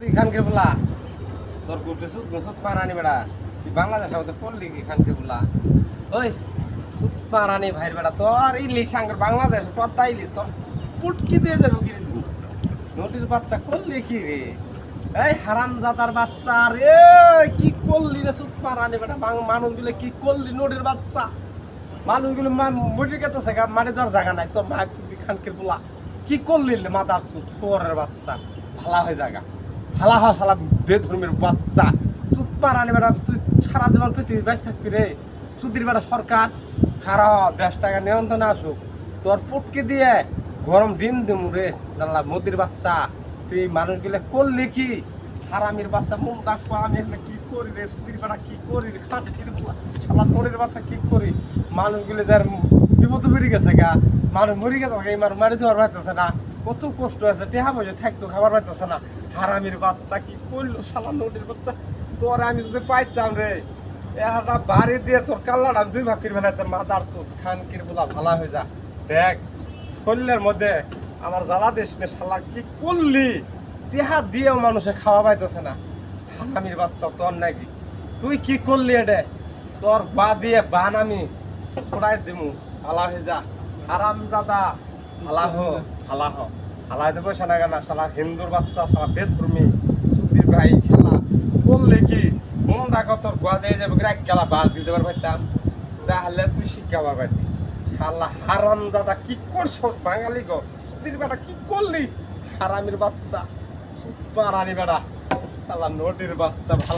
খানকে বলা তোর কুটে সুদ সুদ পারানি বেড়া তুই বাংলাদেশ আমাকে পড়লি কি খানকে বলা ওই সুদ পারানি ভাইয়ের বেড়া তোর ইলিশ সাঙ্গের বাংলাদেশ পদ্মা ইলিশ তোর পুটকি দিয়ে যাবো কি রে তুই নটির বাচ্চা করলি কি রে এই হারামজাদার বাচ্চা রে কি করলি রে সুদ পারানি বেড়া মানুষগুলো কি করলি নটির বাচ্চা মানুষগুলো মুটি কেটেছে গা মাটি দেওয়ার জায়গা নাই তোর মা তুই খানকে বলা কি করলি রে মাদার সুদ শুয়োরের বাচ্চা ভালা হয়ে জায়গা হালা হা শালা বেধর্মের বাচ্চা সুদ মারানি বেটা তুই সারা জীবন পৃথিবী বেশ থাকবি রে সুদির বেটা সরকার খারা দেশ টাকা নিয়ন্ত্রণে আসুক তোর পুটকি দিয়ে গরম ডিম দিমু রে জানলা মোদির বাচ্চা তুই মানুষগুলো করলি কি হারামির বাচ্চা মন রাখবো আমি এখানে কি করি রে সুদির বেটা কি করি রে খাটের শালা তোরের বাচ্চা কি করি মানুষগুলো যার বিপদ বেরিয়ে গেছে গা মানুষ মরি গেছে এই মানুষ মারি দেওয়ার পাইতেছে না কত কষ্ট আছে টেহা বসে থাকতো খাবার পাইতেছে না হারামির বাচ্চা কি করলো শালা নদীর বাচ্চা তোর আমি যদি পাইতাম রে একটা বাড়ি দিয়ে তোর কাল্লাটা আমি দুই ভাগ করে ফেলাইতাম মাদার সুদ খানকির বলা ভালা হয়ে যা দেখ শরীরের মধ্যে আমার জ্বালা দিস নে শালা কি করলি টেহা দিয়েও মানুষে খাওয়া পাইতেছে না হারামির বাচ্চা তোর নাকি তুই কি করলি এটা তোর বা দিয়ে বান আমি ছড়াই দিমু ভালা হয়ে যা হারাম দাদা ভালা হো ভালা হো হালাই দেবো সানা গানা শালা হিন্দুর বাচ্চা শালা বেধর্মী সুতির ভাই শালা বললে কি মন রাখো তোর গোয়া দিয়ে যাবে এক গেলা বাস দিতে পারতাম তাহলে তুই শিক্ষা পারবি শালা হারাম দাদা কি করছো বাঙালি গো সুতির বেটা কি করলি হারামির বাচ্চা সুপারানি বেটা শালা নোটির বাচ্চা ভালো